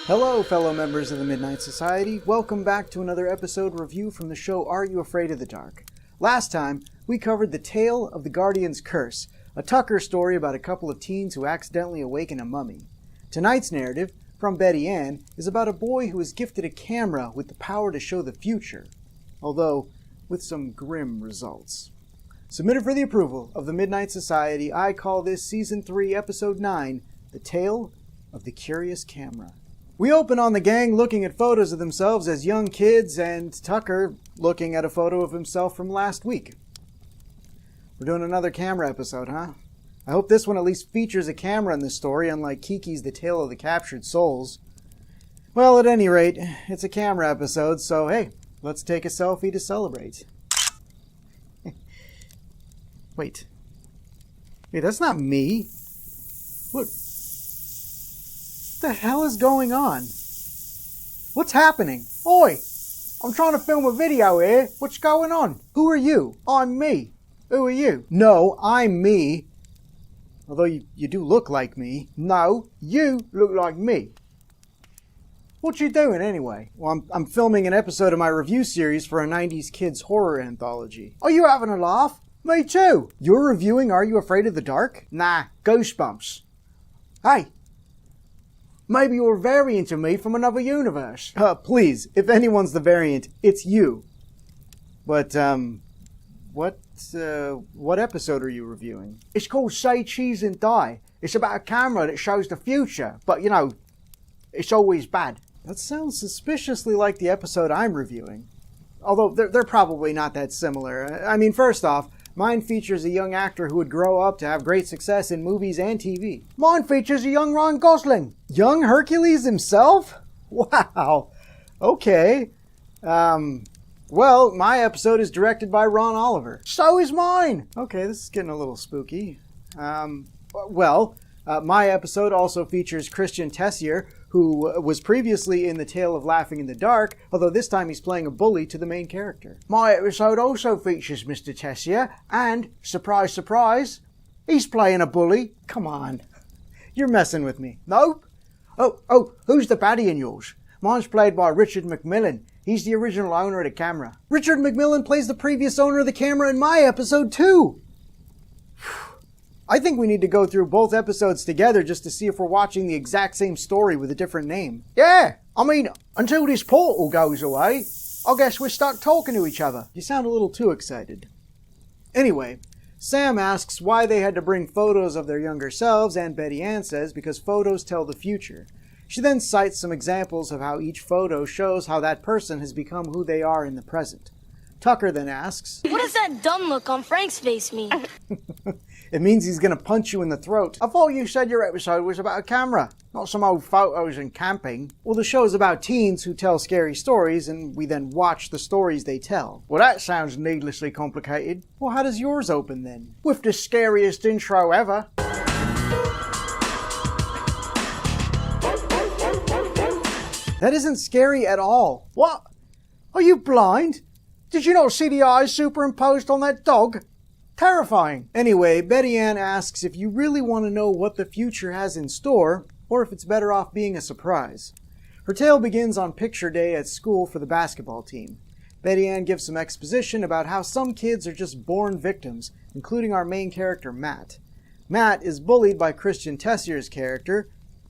Hello, fellow members of the Midnight Society. Welcome back to another episode review from the show Are You Afraid of the Dark? Last time, we covered The Tale of the Guardian's Curse, a Tucker story about a couple of teens who accidentally awaken a mummy. Tonight's narrative, from Betty Ann, is about a boy who is gifted a camera with the power to show the future, although with some grim results. Submitted for the approval of the Midnight Society, I call this Season 3, Episode 9, The Tale of the Curious Camera. We open on the gang looking at photos of themselves as young kids, and Tucker looking at a photo of himself from last week. We're doing another camera episode, huh? I hope this one at least features a camera in the story, unlike Kiki's The Tale of the Captured Souls. Well, at any rate, it's a camera episode, so hey, let's take a selfie to celebrate. Wait, that's not me. What the hell is going on? What's happening? Oi! I'm trying to film a video here. What's going on? Who are you? I'm me. Who are you? No, I'm me. Although you do look like me. No, you look like me. What you doing anyway? Well, I'm filming an episode of my review series for a 90s kids horror anthology. Are you having a laugh? Me too. You're reviewing Are You Afraid of the Dark? Nah, Goosebumps. Hey. Maybe you're a variant of me from another universe. Please, if anyone's the variant, it's you. But, what episode are you reviewing? It's called Say Cheese and Die. It's about a camera that shows the future, but you know, it's always bad. That sounds suspiciously like the episode I'm reviewing. Although, they're probably not that similar. I mean, first off, mine features a young actor who would grow up to have great success in movies and TV. Mine features a young Ryan Gosling. Young Hercules himself? Wow. Okay. Well, my episode is directed by Ron Oliver. So is mine. Okay, this is getting a little spooky. My episode also features Christian Tessier, who was previously in The Tale of Laughing in the Dark, although this time he's playing a bully to the main character. My episode also features Mr. Tessier, and, surprise, surprise, he's playing a bully. Come on. You're messing with me. Nope. Oh, who's the baddie in yours? Mine's played by Richard McMillan. He's the original owner of the camera. Richard McMillan plays the previous owner of the camera in my episode too. I think we need to go through both episodes together just to see if we're watching the exact same story with a different name. Yeah, I mean, until this portal goes away, I guess we're stuck talking to each other. You sound a little too excited. Anyway, Sam asks why they had to bring photos of their younger selves, and Betty Ann says because photos tell the future. She then cites some examples of how each photo shows how that person has become who they are in the present. Tucker then asks, what does that dumb look on Frank's face mean? It means he's going to punch you in the throat. I thought you said your episode was about a camera, not some old photos and camping. Well, the show is about teens who tell scary stories, and we then watch the stories they tell. Well, that sounds needlessly complicated. Well, how does yours open then? With the scariest intro ever. That isn't scary at all. What? Are you blind? Did you not see the eyes superimposed on that dog? Terrifying. Anyway, Betty Ann asks if you really want to know what the future has in store, or if it's better off being a surprise. Her tale begins on picture day at school for the basketball team. Betty Ann gives some exposition about how some kids are just born victims, including our main character, Matt. Matt is bullied by Christian Tessier's character,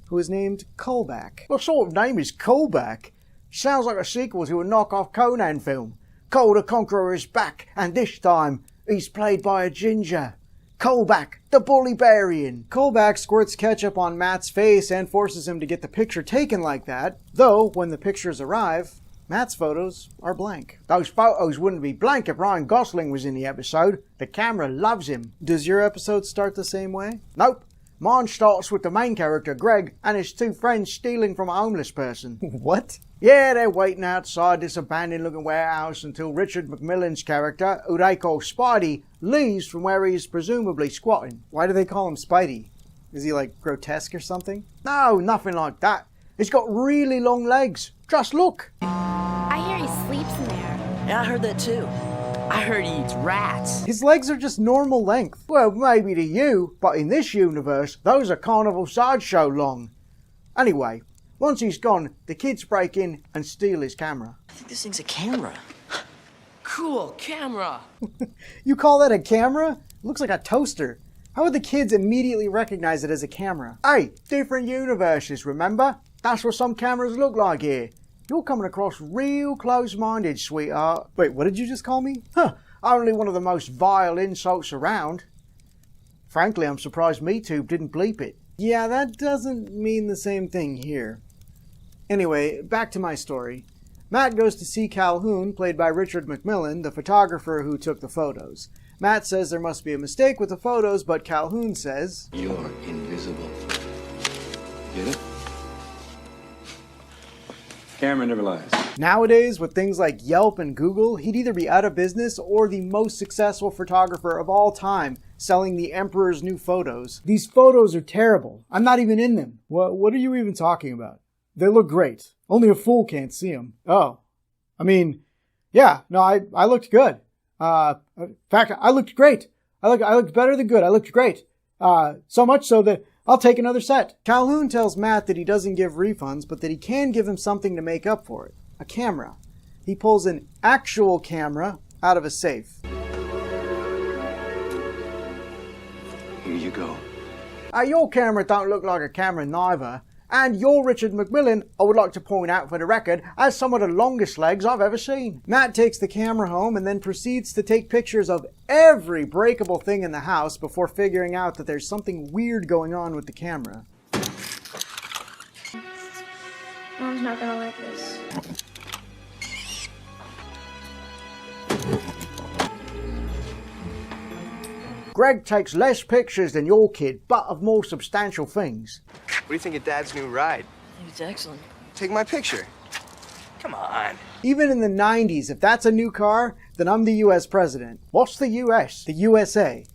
who is named Colback. What sort of name is Colback? Sounds like a sequel to a knockoff Conan film. Cole the Conqueror is back, and this time, he's played by a ginger. Colback, the Bullybarian. Colback squirts ketchup on Matt's face and forces him to get the picture taken like that, though when the pictures arrive, Matt's photos are blank. Those photos wouldn't be blank if Ryan Gosling was in the episode. The camera loves him. Does your episode start the same way? Nope. Mine starts with the main character, Greg, and his two friends stealing from a homeless person. What? Yeah, they're waiting outside this abandoned-looking warehouse until Richard McMillan's character, who they call Spidey, leaves from where he is presumably squatting. Why do they call him Spidey? Is he, like, grotesque or something? No, nothing like that. He's got really long legs. Just look. I hear he sleeps in there. Yeah, I heard that too. I heard he eats rats. His legs are just normal length. Well, maybe to you, but in this universe, those are carnival sideshow long. Anyway, Once he's gone, the kids break in and steal his camera. I think this thing's a camera. Cool, camera. You call that a camera? It looks like a toaster. How would the kids immediately recognize it as a camera? Hey, different universes, remember? That's what some cameras look like here. You're coming across real close-minded, sweetheart. Wait, what did you just call me? Huh, only one of the most vile insults around. Frankly, I'm surprised MeTube didn't bleep it. Yeah, that doesn't mean the same thing here. Anyway, back to my story. Matt goes to see Calhoun, played by Richard McMillan, the photographer who took the photos. Matt says there must be a mistake with the photos, but Calhoun says, "You're invisible." Get it? Camera never lies. Nowadays, with things like Yelp and Google, he'd either be out of business or the most successful photographer of all time, selling the Emperor's new photos. These photos are terrible. I'm not even in them. What are you even talking about? They look great. Only a fool can't see them. Oh. I mean, yeah, no, I looked good. In fact, I looked great. I looked better than good. I looked great. So much so that I'll take another set. Calhoun tells Matt that he doesn't give refunds, but that he can give him something to make up for it. A camera. He pulls an actual camera out of a safe. Here you go. Your camera don't look like a camera neither. And you're Richard McMillan, I would like to point out for the record, has some of the longest legs I've ever seen. Matt takes the camera home and then proceeds to take pictures of every breakable thing in the house before figuring out that there's something weird going on with the camera. Mom's not gonna like this. Greg takes less pictures than your kid, but of more substantial things. What do you think of Dad's new ride? It's excellent. Take my picture. Come on. Even in the 90s, if that's a new car, then I'm the US president. What's the US? The USA.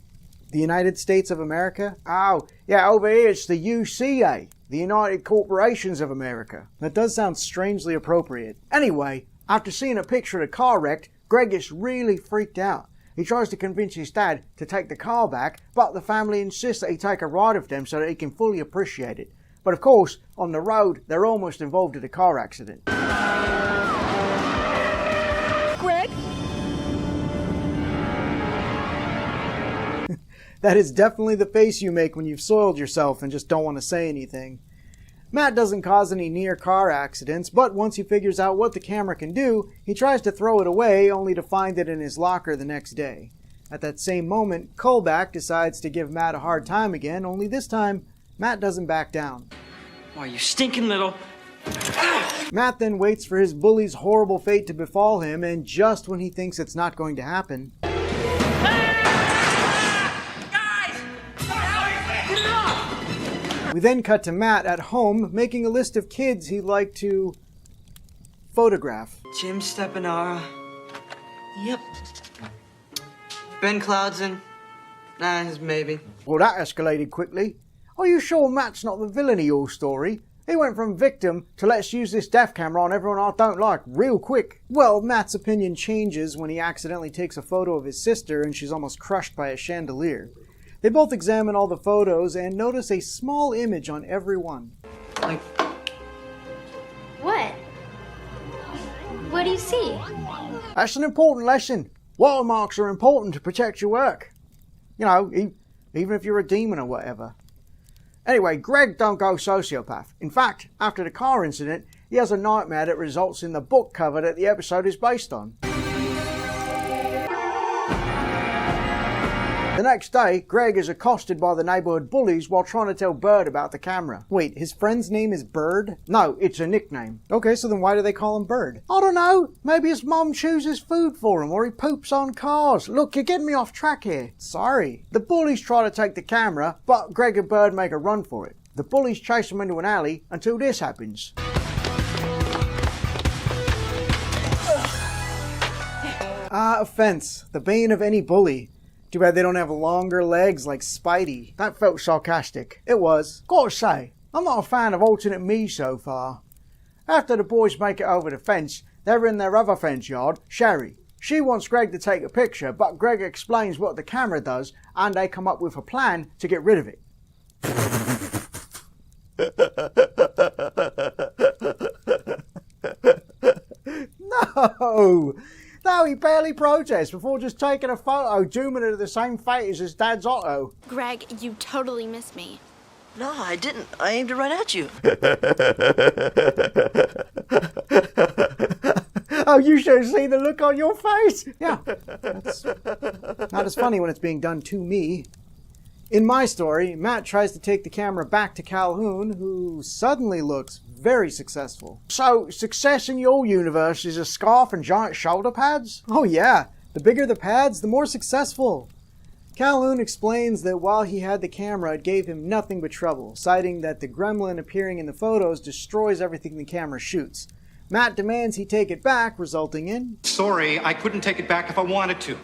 The United States of America? Oh, yeah, over here it's the UCA. The United Corporations of America. That does sound strangely appropriate. Anyway, after seeing a picture of the car wrecked, Greg gets really freaked out. He tries to convince his dad to take the car back, but the family insists that he take a ride with them so that he can fully appreciate it. But of course, on the road, they're almost involved in a car accident. Greg? That is definitely the face you make when you've soiled yourself and just don't want to say anything. Matt doesn't cause any near car accidents, but once he figures out what the camera can do, he tries to throw it away only to find it in his locker the next day. At that same moment, Colback decides to give Matt a hard time again, only this time, Matt doesn't back down. Why, you stinking little... Matt then waits for his bully's horrible fate to befall him, and just when he thinks it's not going to happen... We then cut to Matt at home making a list of kids he'd like to photograph. Jim Stepanara. Yep. Ben Cloudson. Nah, his maybe. Well, that escalated quickly. Are you sure Matt's not the villain of your story? He went from victim to let's use this death camera on everyone I don't like real quick. Well, Matt's opinion changes when he accidentally takes a photo of his sister and she's almost crushed by a chandelier. They both examine all the photos and notice a small image on every one. Like, What? What do you see? That's an important lesson. Watermarks are important to protect your work. You know, even if you're a demon or whatever. Anyway, Greg don't go sociopath. In fact, after the car incident, he has a nightmare that results in the book cover that the episode is based on. The next day, Greg is accosted by the neighborhood bullies while trying to tell Bird about the camera. Wait, his friend's name is Bird? No, it's a nickname. Okay, so then why do they call him Bird? I don't know. Maybe his mom chooses food for him or he poops on cars. Look, you're getting me off track here. Sorry. The bullies try to take the camera, but Greg and Bird make a run for it. The bullies chase him into an alley until this happens. Offense. The bane of any bully. Too bad they don't have longer legs like Spidey. That felt sarcastic. It was. Gotta say, I'm not a fan of alternate me so far. After the boys make it over the fence, they're in their other fence yard, Sherry. She wants Greg to take a picture, but Greg explains what the camera does, and they come up with a plan to get rid of it. No! No, he barely protests before just taking a photo, dooming it to the same fate as his dad's Otto. Greg, you totally missed me. No, I didn't. I aimed it right at you. Oh, you should have seen the look on your face! Yeah, that's not as funny when it's being done to me. In my story, Matt tries to take the camera back to Calhoun, who suddenly looks very successful. So, success in your universe is a scarf and giant shoulder pads? Oh yeah, the bigger the pads, the more successful. Calhoun explains that while he had the camera, it gave him nothing but trouble, citing that the gremlin appearing in the photos destroys everything the camera shoots. Matt demands he take it back, resulting in... Sorry, I couldn't take it back if I wanted to.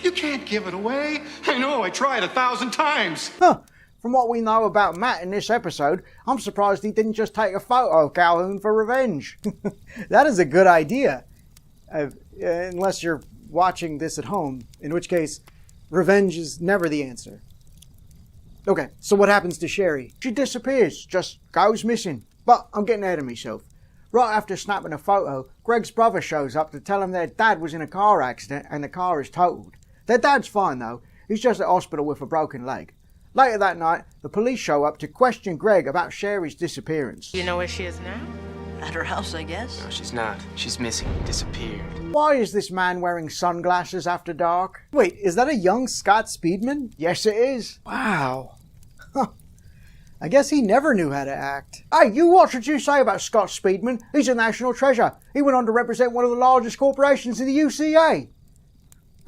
You can't give it away. I know, I tried 1,000 times. Huh. From what we know about Matt in this episode, I'm surprised he didn't just take a photo of Calhoun for revenge. That is a good idea. Unless you're watching this at home, in which case, revenge is never the answer. Okay, so what happens to Sherry? She disappears, just goes missing. But I'm getting ahead of myself. Right after snapping a photo, Greg's brother shows up to tell him their dad was in a car accident and the car is totaled. Their dad's fine though, he's just at hospital with a broken leg. Later that night, the police show up to question Greg about Sherry's disappearance. You know where she is now? At her house, I guess. No, she's not. She's missing. Disappeared. Why is this man wearing sunglasses after dark? Wait, is that a young Scott Speedman? Yes it is. Wow. Huh. I guess he never knew how to act. Hey, you watch what you say about Scott Speedman. He's a national treasure. He went on to represent one of the largest corporations in the UCA.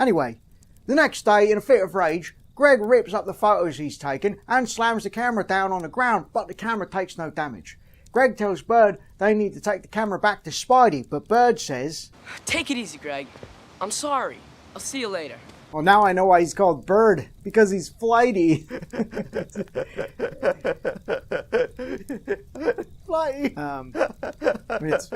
Anyway, the next day, in a fit of rage, Greg rips up the photos he's taken and slams the camera down on the ground, but the camera takes no damage. Greg tells Bird they need to take the camera back to Spidey, but Bird says... Take it easy, Greg. I'm sorry. I'll see you later. Well, now I know why he's called Bird, because he's flighty. Flighty. It's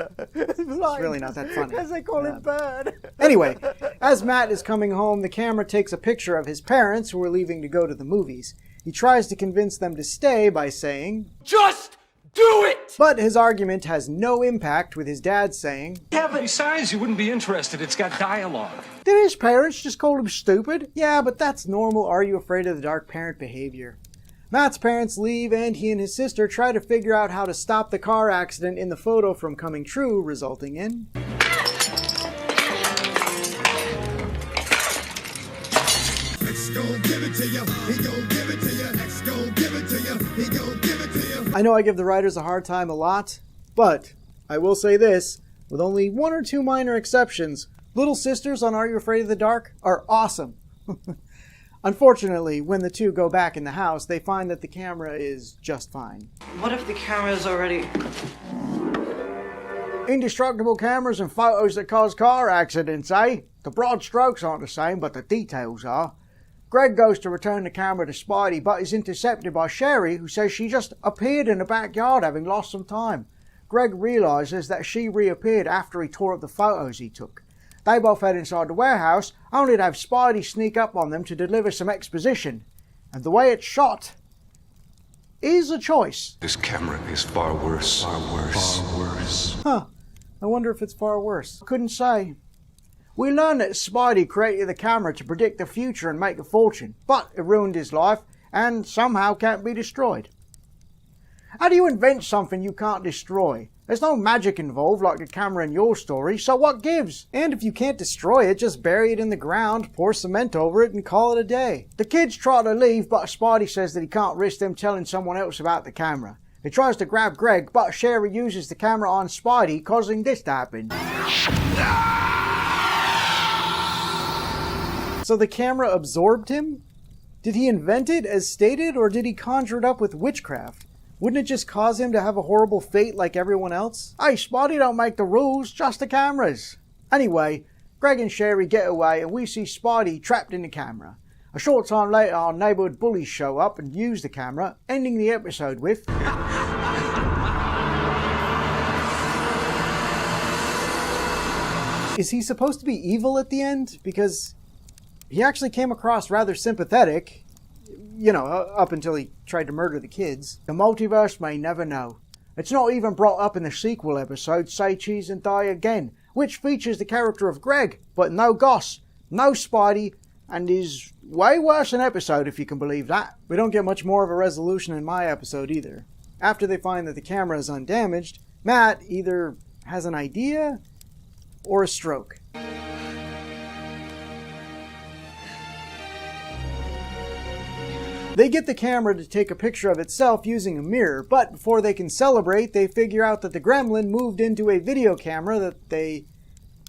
really not that funny. As they call him Bird. Anyway, as Matt is coming home, the camera takes a picture of his parents who are leaving to go to the movies. He tries to convince them to stay by saying, Just do it! But his argument has no impact, with his dad saying, Yeah, but besides, you wouldn't be interested. It's got dialogue. Did his parents just call him stupid? Yeah, but that's normal Are You Afraid of the Dark parent behavior. Matt's parents leave and he and his sister try to figure out how to stop the car accident in the photo from coming true, resulting in... I know I give the writers a hard time a lot, but I will say this, with only one or two minor exceptions, Little Sisters on Are You Afraid of the Dark are awesome. Unfortunately, when the two go back in the house, they find that the camera is just fine. What if the camera's already... Indestructible cameras and photos that cause car accidents, eh? The broad strokes aren't the same, but the details are. Greg goes to return the camera to Spidey, but is intercepted by Sherry, who says she just appeared in the backyard having lost some time. Greg realizes that she reappeared after he tore up the photos he took. They both head inside the warehouse, only to have Spidey sneak up on them to deliver some exposition. And the way it's shot is a choice. This camera is far worse. Far worse. Far worse. Huh. I wonder if it's far worse. Couldn't say. We learn that Spidey created the camera to predict the future and make a fortune, but it ruined his life and somehow can't be destroyed. How do you invent something you can't destroy? There's no magic involved like the camera in your story, so what gives? And if you can't destroy it, just bury it in the ground, pour cement over it, and call it a day. The kids try to leave, but Spidey says that he can't risk them telling someone else about the camera. He tries to grab Greg, but Sherry uses the camera on Spidey, causing this to happen. So the camera absorbed him? Did he invent it as stated, or did he conjure it up with witchcraft? Wouldn't it just cause him to have a horrible fate like everyone else? Hey, Spidey don't make the rules, just the cameras. Anyway, Greg and Sherry get away and we see Spidey trapped in the camera. A short time later, our neighborhood bullies show up and use the camera, ending the episode with... Is he supposed to be evil at the end? Because he actually came across rather sympathetic. You know, up until he tried to murder the kids. The multiverse may never know. It's not even brought up in the sequel episode, Say Cheese and Die Again, which features the character of Greg, but no Goss, no Spidey, and is way worse an episode if you can believe that. We don't get much more of a resolution in my episode either. After they find that the camera is undamaged, Matt either has an idea or a stroke. They get the camera to take a picture of itself using a mirror, but before they can celebrate, they figure out that the gremlin moved into a video camera that they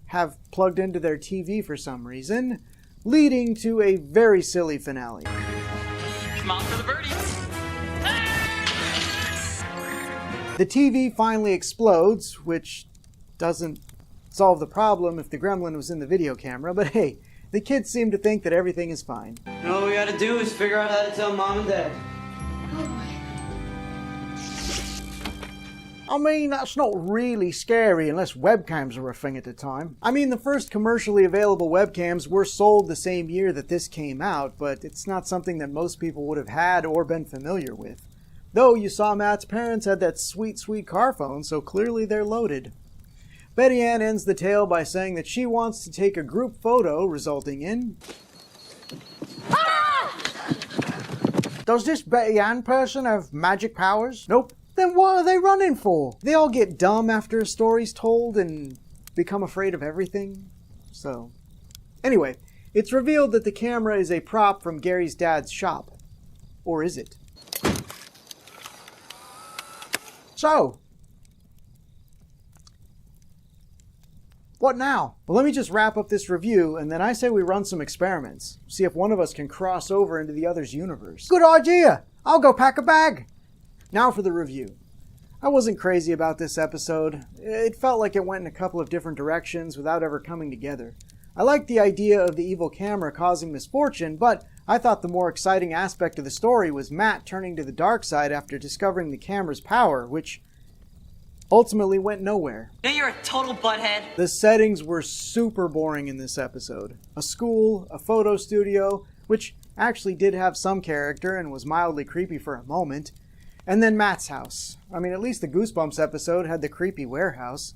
have plugged into their TV for some reason, leading to a very silly finale. Come on for the birdies. The TV finally explodes, which doesn't solve the problem if the gremlin was in the video camera, but hey, the kids seem to think that everything is fine. And all we gotta do is figure out how to tell Mom and Dad. I mean, that's not really scary unless webcams were a thing at the time. I mean, the first commercially available webcams were sold the same year that this came out, but it's not something that most people would have had or been familiar with. Though you saw Matt's parents had that sweet, sweet car phone, so clearly they're loaded. Betty Ann ends the tale by saying that she wants to take a group photo, resulting in... Ah! Does this Betty Ann person have magic powers? Nope. Then what are they running for? They all get dumb after a story's told and become afraid of everything. So, anyway, it's revealed that the camera is a prop from Gary's dad's shop. Or is it? So, what now? Well, let me just wrap up this review, and then I say we run some experiments. See if one of us can cross over into the other's universe. Good idea! I'll go pack a bag! Now for the review. I wasn't crazy about this episode. It felt like it went in a couple of different directions without ever coming together. I liked the idea of the evil camera causing misfortune, but I thought the more exciting aspect of the story was Matt turning to the dark side after discovering the camera's power, which ultimately went nowhere. You know you're a total butthead. The settings were super boring in this episode. A school, a photo studio, which actually did have some character and was mildly creepy for a moment, and then Matt's house. I mean, at least the Goosebumps episode had the creepy warehouse.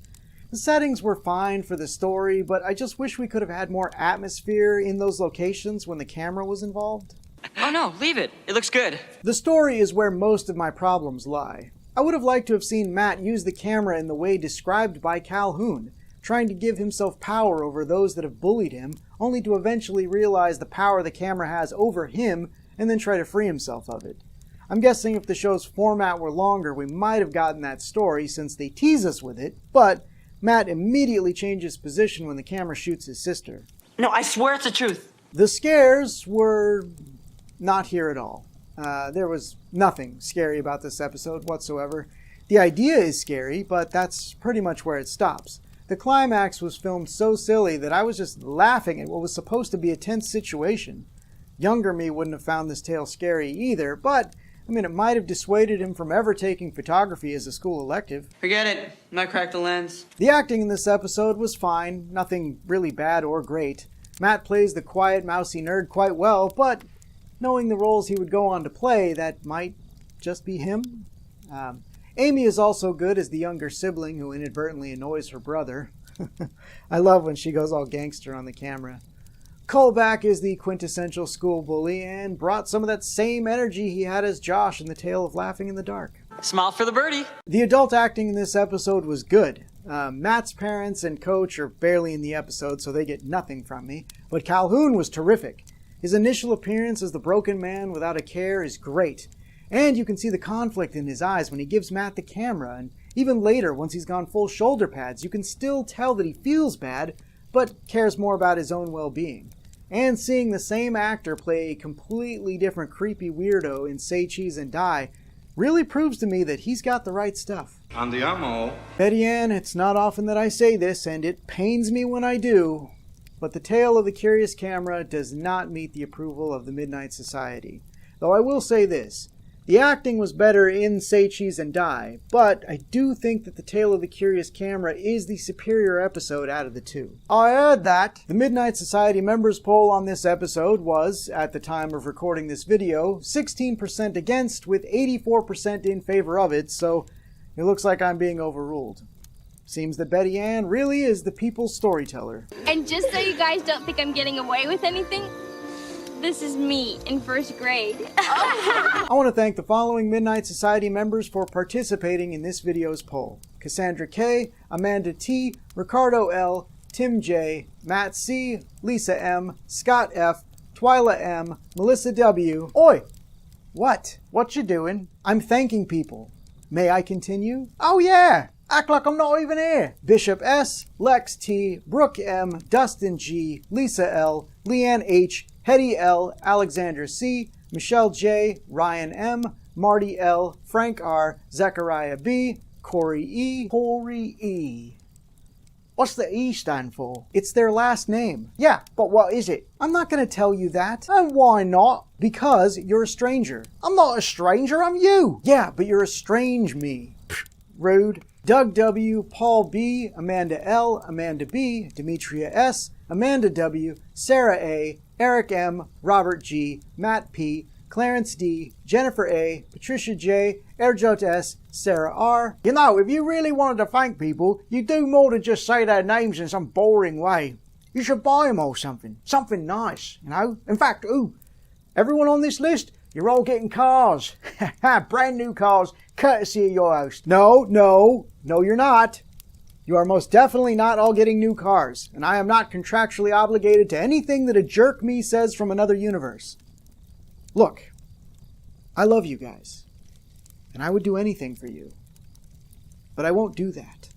The settings were fine for the story, but I just wish we could have had more atmosphere in those locations when the camera was involved. Oh no, leave it. It looks good. The story is where most of my problems lie. I would have liked to have seen Matt use the camera in the way described by Calhoun, trying to give himself power over those that have bullied him, only to eventually realize the power the camera has over him and then try to free himself of it. I'm guessing if the show's format were longer, we might have gotten that story since they tease us with it, but Matt immediately changes position when the camera shoots his sister. No, I swear it's the truth. The scares were not here at all. There was nothing scary about this episode whatsoever. The idea is scary, but that's pretty much where it stops. The climax was filmed so silly that I was just laughing at what was supposed to be a tense situation. Younger me wouldn't have found this tale scary either, but I mean, it might have dissuaded him from ever taking photography as a school elective. Forget it. Might crack the lens. The acting in this episode was fine, nothing really bad or great. Matt plays the quiet, mousy nerd quite well, but knowing the roles he would go on to play, that might just be him. Amy is also good as the younger sibling who inadvertently annoys her brother. I love when she goes all gangster on the camera. Colback is the quintessential school bully and brought some of that same energy he had as Josh in the tale of Laughing in the Dark. Smile for the birdie. The adult acting in this episode was good. Matt's parents and coach are barely in the episode, so they get nothing from me, but Calhoun was terrific. His initial appearance as the broken man without a care is great, and you can see the conflict in his eyes when he gives Matt the camera, and even later, once he's gone full shoulder pads, you can still tell that he feels bad, but cares more about his own well-being. And seeing the same actor play a completely different creepy weirdo in Say Cheese and Die really proves to me that he's got the right stuff. Andiamo. Betty Ann, it's not often that I say this, and it pains me when I do, but the tale of the curious camera does not meet the approval of the Midnight Society. Though I will say this, The acting was better in Say Cheese and Die, but I do think that The Tale of the Curious Camera is the superior episode out of the two. I heard that. The Midnight Society members poll on this episode was, at the time of recording this video, 16% against with 84% in favor of it, so it looks like I'm being overruled. Seems that Betty Ann really is the people's storyteller. And just so you guys don't think I'm getting away with anything, this is me in first grade. I want to thank the following Midnight Society members for participating in this video's poll. Cassandra K, Amanda T, Ricardo L, Tim J, Matt C, Lisa M, Scott F, Twyla M, Melissa W. Oi! What? What you doing? I'm thanking people. May I continue? Oh yeah! Act like I'm not even here. Bishop S, Lex T, Brooke M, Dustin G, Lisa L, Leanne H, Hetty L, Alexander C, Michelle J, Ryan M, Marty L, Frank R, Zechariah B, Corey E. Corey E. What's the E stand for? It's their last name. Yeah, but what is it? I'm not going to tell you that. And why not? Because you're a stranger. I'm not a stranger, I'm you. Yeah, but you're a strange me. Pfft, rude. Doug W, Paul B, Amanda L, Amanda B, Demetria S, Amanda W, Sarah A, Eric M, Robert G, Matt P, Clarence D, Jennifer A, Patricia J, Erjot S, Sarah R. You know, if you really wanted to thank people, you'd do more than just say their names in some boring way. You should buy them all something. Something nice, you know? In fact, everyone on this list, you're all getting cars. Brand new cars, courtesy of your host. No, you're not. You are most definitely not all getting new cars, and I am not contractually obligated to anything that a jerk me says from another universe. Look, I love you guys, and I would do anything for you, but I won't do that.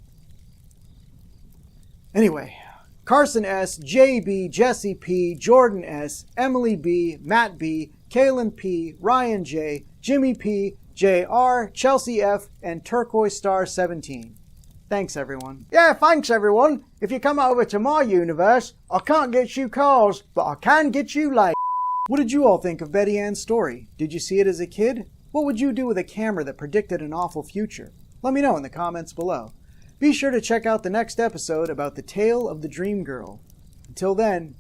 Anyway, Carson S, JB, Jesse P, Jordan S, Emily B, Matt B, Kaylin P, Ryan J, Jimmy P, JR, Chelsea F, and Turquoise Star 17. Thanks, everyone. Yeah, thanks, everyone. If you come over to my universe, I can't get you cars, but I can get you laid. What did you all think of Betty Ann's story? Did you see it as a kid? What would you do with a camera that predicted an awful future? Let me know in the comments below. Be sure to check out the next episode about the tale of the Dream Girl. Until then,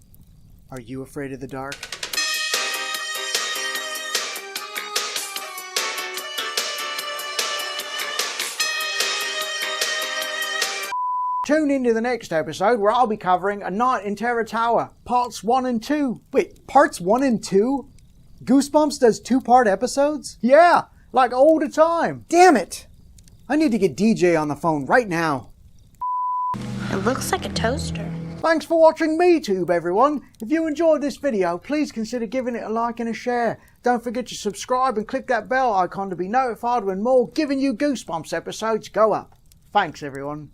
are you afraid of the dark? Tune into the next episode where I'll be covering A Night in Terror Tower, parts 1 and 2. Wait, parts 1 and 2? Goosebumps does 2-part episodes? Yeah, like all the time. Damn it! I need to get DJ on the phone right now. It looks like a toaster. Thanks for watching MeTube, everyone. If you enjoyed this video, please consider giving it a like and a share. Don't forget to subscribe and click that bell icon to be notified when more Giving You Goosebumps episodes go up. Thanks, everyone.